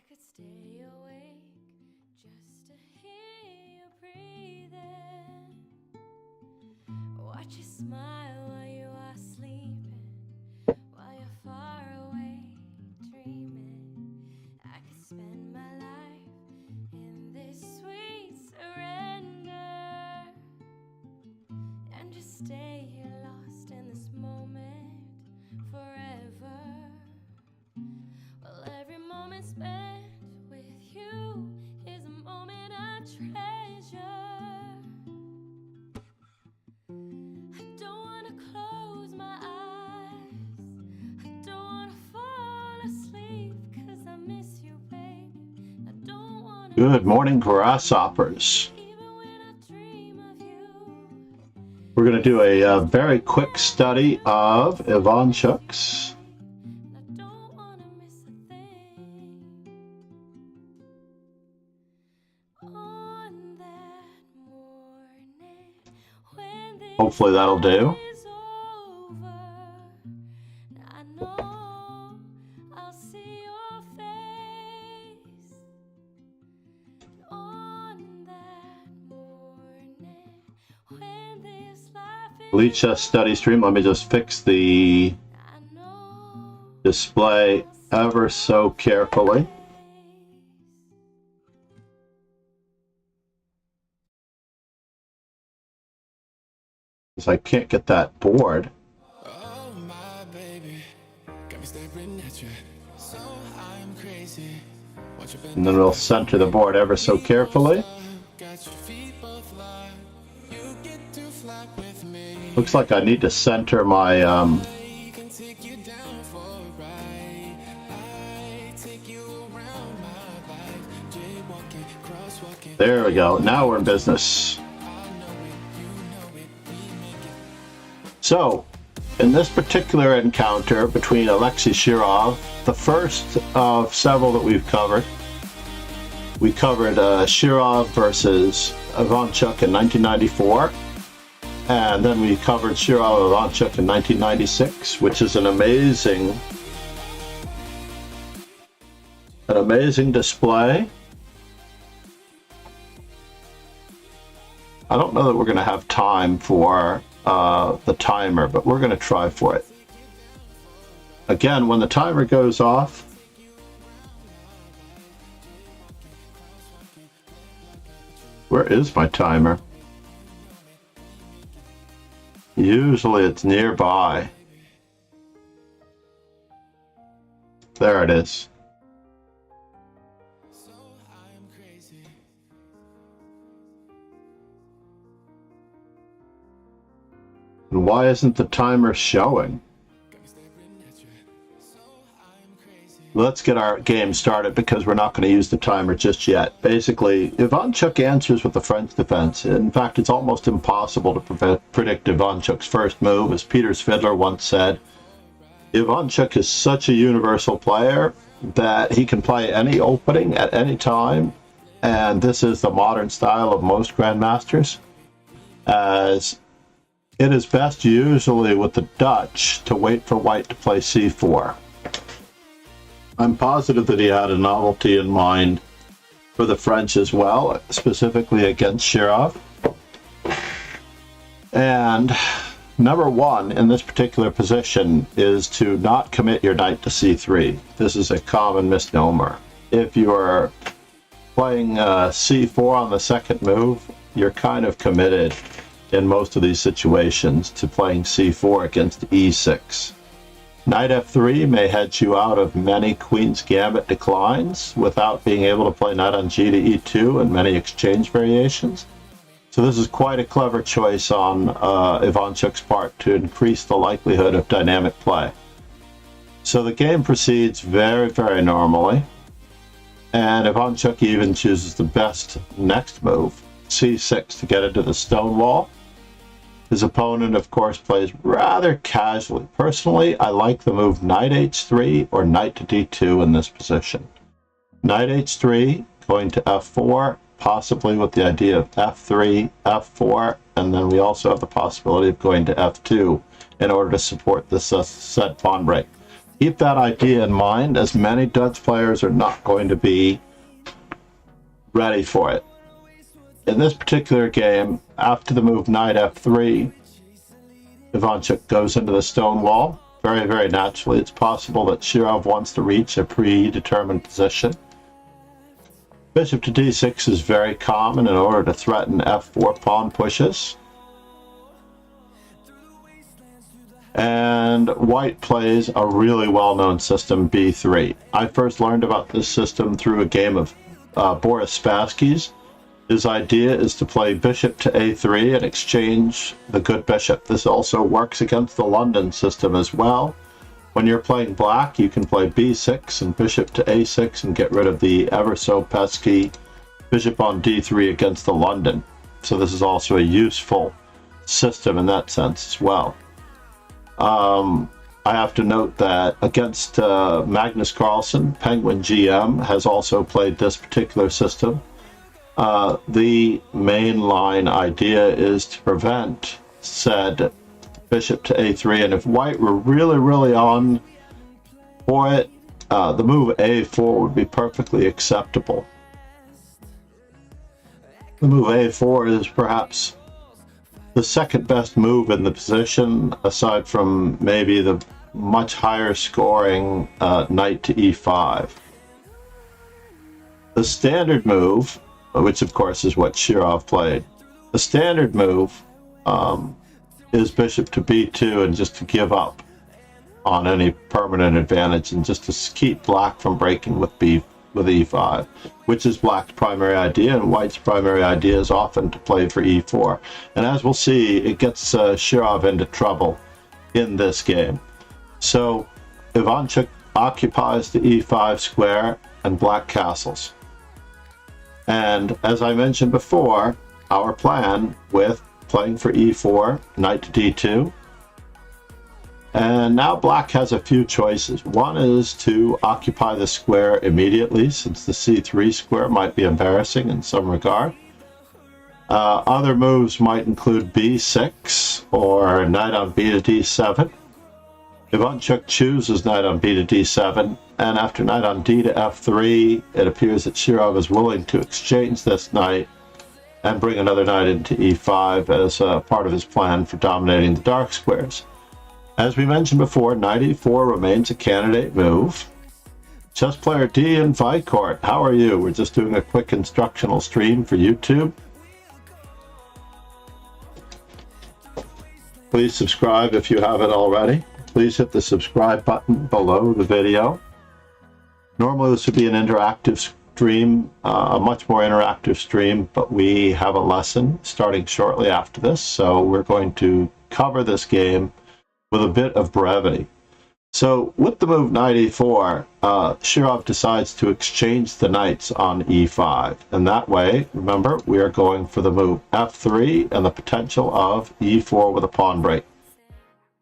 could stay awake just to hear you breathing. Watch you smile while you are sleeping, while you're far away dreaming. I could spend my life in this sweet surrender and just stay here lost in this moment forever. Well, every moment spent with you is a moment I treasure. I don't want to close my eyes, I don't want to fall asleep, 'cause I miss you, babe. I don't want to. Good morning, grasshoppers. We're going to do a very quick study of Ivanchuk's. Hopefully that'll do. Licha study stream. Let me just fix the display ever so carefully. Because I can't get that board. Oh, my baby. Got me staring at you. So I'm crazy. And then we'll center the board ever so carefully. Looks like I need to center my there we go. Now we're in business. So, in this particular encounter between Alexei Shirov, the first of several that we've covered, we covered Shirov versus Ivanchuk in 1994. And then we covered Shirov Ivanchuk in 1996, which is an amazing display. I don't know that we're going to have time for the timer, but we're going to try for it. Again, when the timer goes off, where is my timer? Usually it's nearby. There it is. And why isn't the timer showing? Let's get our game started because we're not going to use the timer just yet. Basically, Ivanchuk answers with the French defense. In fact, it's almost impossible to predict Ivanchuk's first move. As Peter's Fiddler once said, Ivanchuk is such a universal player that he can play any opening at any time, and this is the modern style of most grandmasters, as it is best usually with the Dutch to wait for white to play c4. I'm positive that he had a novelty in mind for the French as well, specifically against Shirov. And number one in this particular position is to not commit your knight to c3. This is a common misnomer. If you are playing c4 on the second move, you're kind of committed in most of these situations to playing c4 against e6. Knight f3 may hedge you out of many Queen's Gambit declines without being able to play knight on g to e2 and many exchange variations. So this is quite a clever choice on Ivanchuk's part to increase the likelihood of dynamic play. So the game proceeds very, very normally. And Ivanchuk even chooses the best next move, c6, to get into the stone wall. His opponent, of course, plays rather casually. Personally, I like the move knight h3 or knight to d2 in this position. Knight h3, going to f4, possibly with the idea of f3, f4, and then we also have the possibility of going to f2 in order to support this set pawn break. Keep that idea in mind, as many Dutch players are not going to be ready for it. In this particular game, after the move knight f3, Ivanchuk goes into the stone wall. Very, very naturally, it's possible that Shirov wants to reach a predetermined position. Bishop to d6 is very common in order to threaten f4 pawn pushes. And white plays a really well-known system, b3. I first learned about this system through a game of Boris Spassky's. His idea is to play bishop to a3 and exchange the good bishop. This also works against the London system as well. When you're playing black, you can play b6 and bishop to a6 and get rid of the ever so pesky bishop on d3 against the London. So this is also a useful system in that sense as well. I have to note that against Magnus Carlsen, Penguin GM has also played this particular system. The mainline idea is to prevent said bishop to a3, and if white were really on for it, the move a4 would be perfectly acceptable. The move a4 is perhaps the second best move in the position, aside from maybe the much higher scoring knight to e5. The standard move, which of course is what Shirov played, the standard move is bishop to b2 and just to give up on any permanent advantage and just to keep black from breaking with e5, which is black's primary idea, and white's primary idea is often to play for e4. And as we'll see, it gets Shirov into trouble in this game. So Ivanchuk occupies the e5 square and black castles. And as I mentioned before, our plan with playing for e4, knight to d2, and now black has a few choices. One is to occupy the square immediately, since the c3 square might be embarrassing in some regard. Other moves might include b6 or knight on b to d7. Ivanchuk chooses knight on b to d7, and after knight on d to f3, it appears that Shirov is willing to exchange this knight and bring another knight into e5 as part of his plan for dominating the dark squares. As we mentioned before, knight e4 remains a candidate move. Chess player D in Vicourt, how are you? We're just doing a quick instructional stream for YouTube. Please subscribe if you haven't already. Please hit the subscribe button below the video. Normally this would be an interactive stream, a much more interactive stream, but we have a lesson starting shortly after this, so we're going to cover this game with a bit of brevity. So with the move knight e4, Shirov decides to exchange the knights on e5, and that way, remember, we are going for the move f3 and the potential of e4 with a pawn break,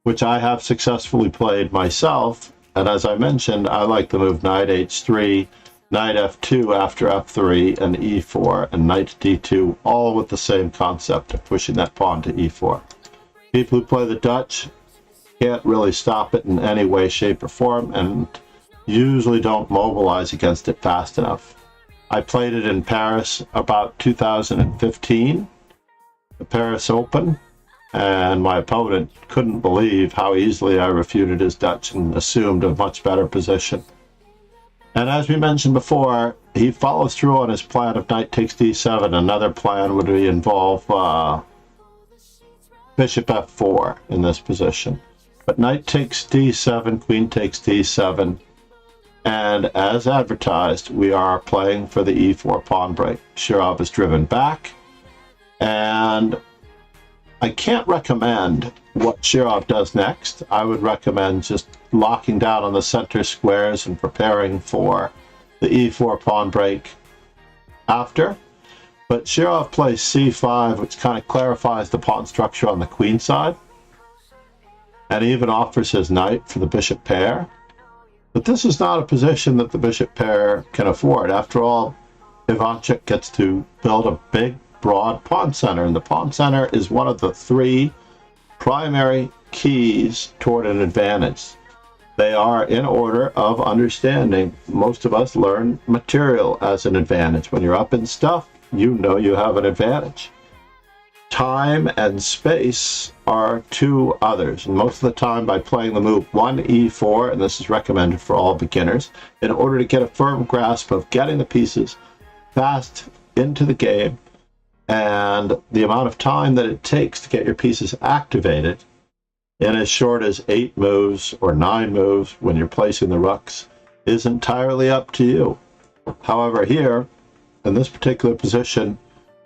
which I have successfully played myself. And as I mentioned, I like the move knight h3, knight f2 after f3, and e4, and knight d2, all with the same concept of pushing that pawn to e4. People who play the Dutch can't really stop it in any way, shape, or form, and usually don't mobilize against it fast enough. I played it in Paris about 2015, the Paris Open, and my opponent couldn't believe how easily I refuted his Dutch and assumed a much better position. And as we mentioned before, he follows through on his plan of knight takes d7. Another plan would involve bishop f4 in this position. But knight takes d7, queen takes d7, and as advertised, we are playing for the e4 pawn break. Shirov is driven back, and I can't recommend what Shirov does next. I would recommend just locking down on the center squares and preparing for the e4 pawn break after. But Shirov plays c5, which kind of clarifies the pawn structure on the queen side, and even offers his knight for the bishop pair. But this is not a position that the bishop pair can afford. After all, Ivanchuk gets to build a big, broad pawn center, and the pawn center is one of the three primary keys toward an advantage. They are in order of understanding. Most of us learn material as an advantage. When you're up in stuff, you know you have an advantage. Time and space are two others. And most of the time, by playing the move 1e4, and this is recommended for all beginners, in order to get a firm grasp of getting the pieces fast into the game, and the amount of time that it takes to get your pieces activated in as short as 8 moves or 9 moves when you're placing the rooks is entirely up to you. However, here, in this particular position,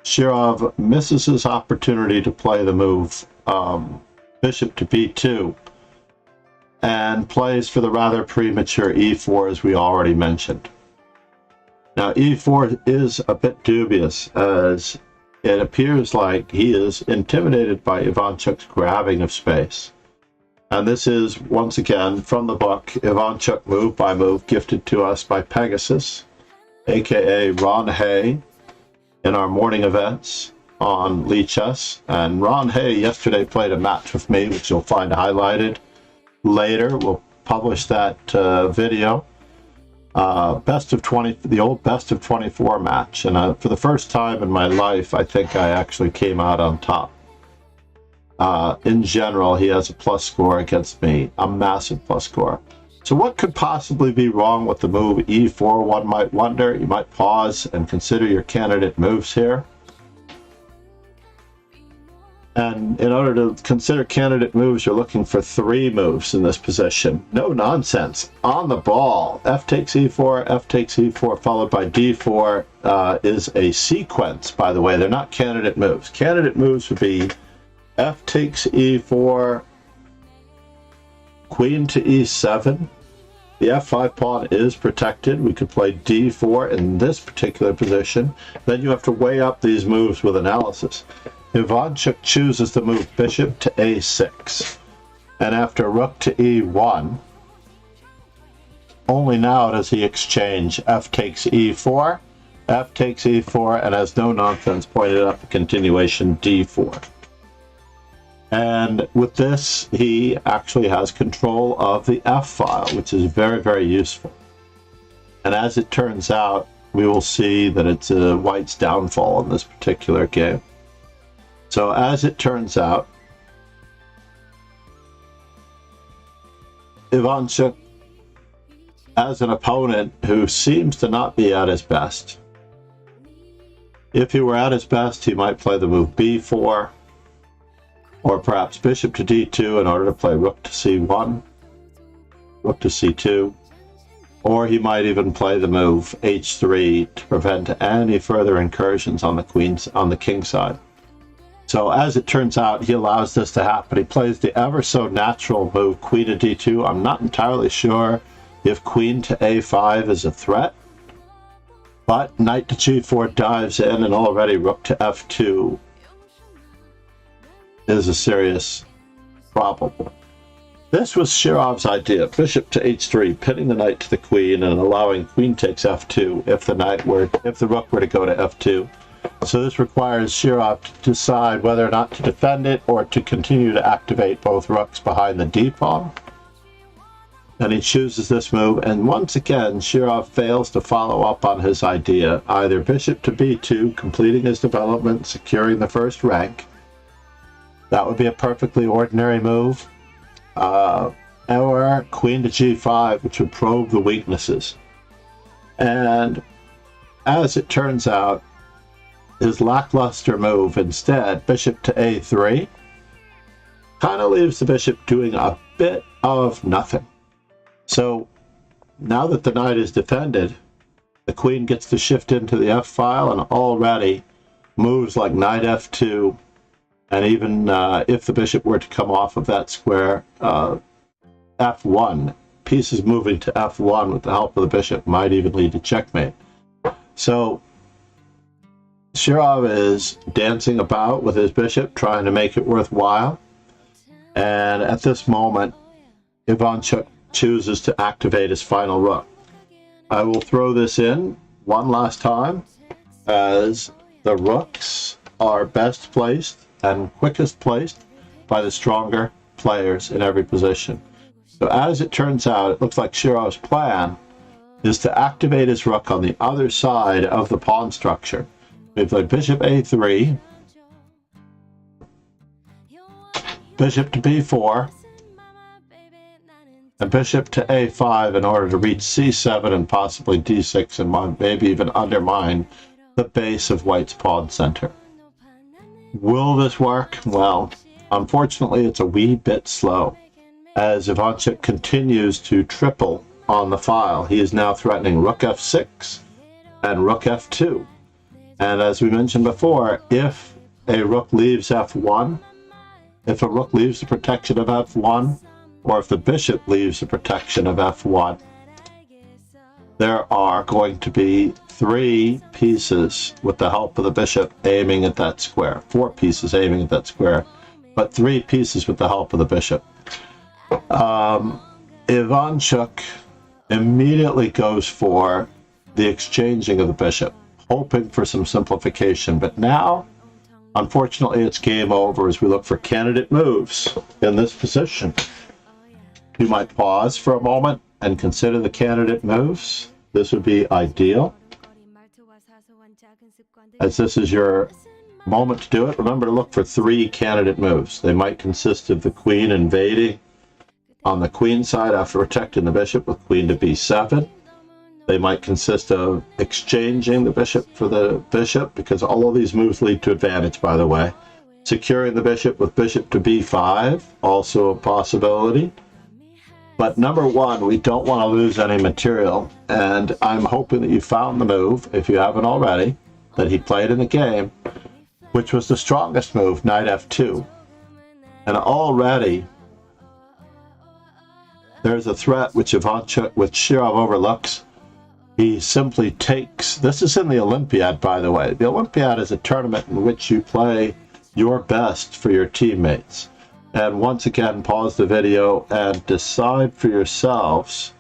Shirov misses his opportunity to play the move bishop to b2 and plays for the rather premature e4, as we already mentioned. Now, e4 is a bit dubious, as it appears like he is intimidated by Ivanchuk's grabbing of space. And this is, once again, from the book, Ivanchuk Move by Move, gifted to us by Pegasus, aka Ron Hay, in our morning events on Lee Chess. And Ron Hay yesterday played a match with me, which you'll find highlighted later. We'll publish that video. Best of 20, the old best of 24 match. And for the first time in my life, I think I actually came out on top. In general, he has a plus score against me, a massive plus score. So what could possibly be wrong with the move e4, one might wonder? You might pause and consider your candidate moves here. And in order to consider candidate moves, you're looking for 3 moves in this position. No nonsense. On the ball. F takes e4, F takes e4, followed by d4 is a sequence, by the way. They're not candidate moves. Candidate moves would be F takes e4, queen to e7. The f5 pawn is protected. We could play d4 in this particular position. Then you have to weigh up these moves with analysis. Ivanchuk chooses to move bishop to a6. And after rook to e1, only now does he exchange f takes e4, f takes e4, and as no nonsense pointed out, the continuation d4. And with this, he actually has control of the F file, which is very, very useful. And as it turns out, we will see that it's White's downfall in this particular game. So as it turns out, Ivanchuk, as an opponent who seems to not be at his best, if he were at his best, he might play the move b4, or perhaps bishop to d2 in order to play rook to c1, rook to c2, or he might even play the move h3 to prevent any further incursions on the king side. So as it turns out, he allows this to happen. He plays the ever so natural move queen to d2. I'm not entirely sure if queen to a5 is a threat, but knight to g4 dives in, and already rook to f2 is a serious problem. This was Shirov's idea: bishop to h3, pinning the knight to the queen and allowing queen takes f2 if the rook were to go to f2. So this requires Shirov to decide whether or not to defend it or to continue to activate both rooks behind the d pawn. And he chooses this move, and once again Shirov fails to follow up on his idea: either bishop to b2, completing his development, securing the first rank. That would be a perfectly ordinary move. Or queen to g5, which would probe the weaknesses. And as it turns out, his lackluster move instead, bishop to a3, kind of leaves the bishop doing a bit of nothing. So now that the knight is defended, the queen gets to shift into the f file, and already moves like knight f2, and even if the bishop were to come off of that square, f1, pieces moving to f1 with the help of the bishop might even lead to checkmate. So Shirov is dancing about with his bishop, trying to make it worthwhile. And at this moment, Ivanchuk chooses to activate his final rook. I will throw this in one last time, as the rooks are best placed and quickest placed by the stronger players in every position. So as it turns out, it looks like Shirov's plan is to activate his rook on the other side of the pawn structure. We play bishop a3, bishop to b4, and bishop to a5 in order to reach c7 and possibly d6 and maybe even undermine the base of white's pawn center. Will this work? Well, unfortunately, it's a wee bit slow, as Ivanchuk continues to triple on the file. He is now threatening rook f6 and rook f2. And as we mentioned before, if a rook leaves f1, if a rook leaves the protection of f1, or if the bishop leaves the protection of f1, there are going to be 3 pieces with the help of the bishop aiming at that square. 4 pieces aiming at that square, but 3 pieces with the help of the bishop. Ivanchuk immediately goes for the exchanging of the bishop, hoping for some simplification. But now, unfortunately, it's game over as we look for candidate moves in this position. You might pause for a moment and consider the candidate moves. This would be ideal, as this is your moment to do it. Remember to look for 3 candidate moves. They might consist of the queen invading on the queen side after protecting the bishop with queen to b7. They might consist of exchanging the bishop for the bishop, because all of these moves lead to advantage, by the way. Securing the bishop with bishop to b5, also a possibility. But number one, we don't want to lose any material, and I'm hoping that you found the move, if you haven't already, that he played in the game, which was the strongest move, knight f2. And already there's a threat which Shirov overlooks. He simply takes, this is in the Olympiad, by the way. The Olympiad is a tournament in which you play your best for your teammates. And once again, pause the video and decide for yourselves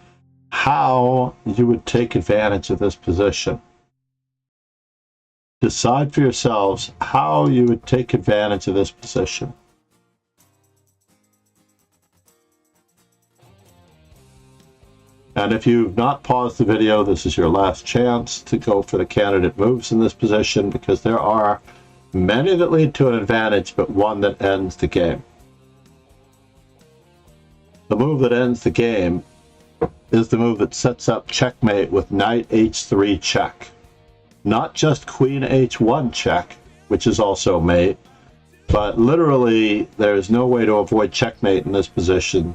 how you would take advantage of this position. Decide for yourselves how you would take advantage of this position. And if you've not paused the video, this is your last chance to go for the candidate moves in this position, because there are many that lead to an advantage, but one that ends the game. The move that ends the game is the move that sets up checkmate with knight h3 check. Not just queen h1 check, which is also mate, but literally there's no way to avoid checkmate in this position,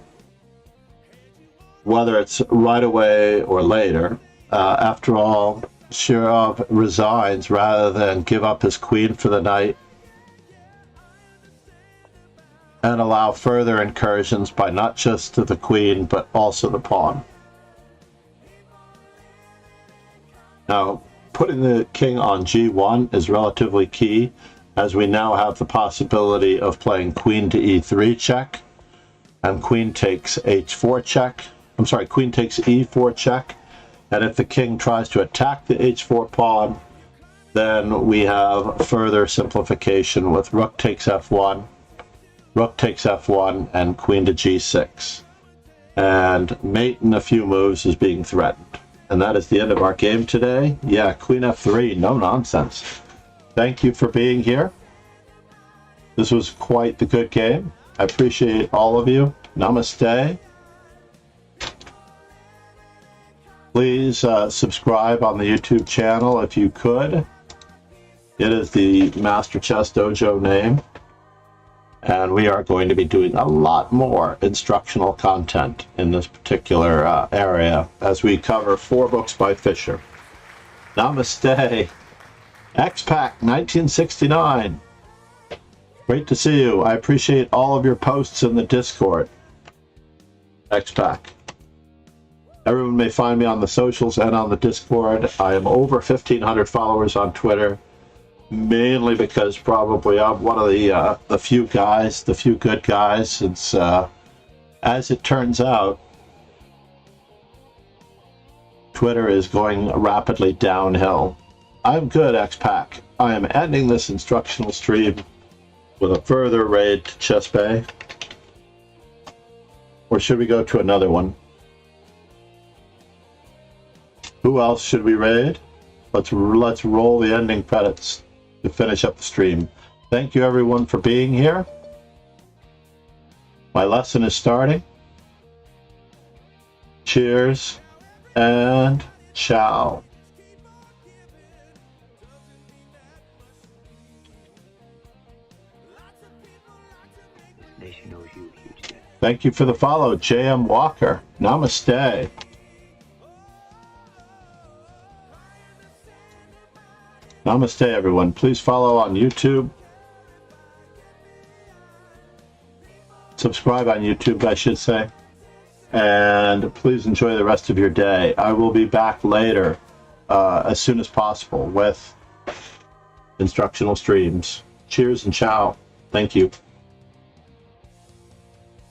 whether it's right away or later. After all, Shirov resigns rather than give up his queen for the knight and allow further incursions by not just to the queen, but also the pawn. Now, putting the king on g1 is relatively key, as we now have the possibility of playing queen to e3 check, and queen takes h4 check. I'm sorry, queen takes e4 check, and if the king tries to attack the h4 pawn, then we have further simplification with rook takes f1, rook takes f1, and queen to g6. And mate in a few moves is being threatened. And that is the end of our game today. Yeah, queen f3, no nonsense. Thank you for being here. This was quite the good game. I appreciate all of you. Namaste. Please subscribe on the YouTube channel if you could. It is the Master Chess Dojo name. And we are going to be doing a lot more instructional content in this particular area as we cover 4 books by Fisher. Namaste. X-Pac 1969. Great to see you. I appreciate all of your posts in the Discord. X-Pac. Everyone may find me on the socials and on the Discord. I am over 1,500 followers on Twitter, mainly because probably I'm one of the few guys, the few good guys, since as it turns out, Twitter is going rapidly downhill. I'm good, X-Pac. I am ending this instructional stream with a further raid to Chess Bay, Or should we go to another one? Who else should we raid? Let's roll the ending credits to finish up the stream. Thank you everyone for being here. My lesson is starting. Cheers and ciao. Thank you for the follow, J.M. Walker. Namaste. Namaste, everyone. Please follow on YouTube. Subscribe on YouTube, I should say. And please enjoy the rest of your day. I will be back later, as soon as possible, with instructional streams. Cheers and ciao. Thank you.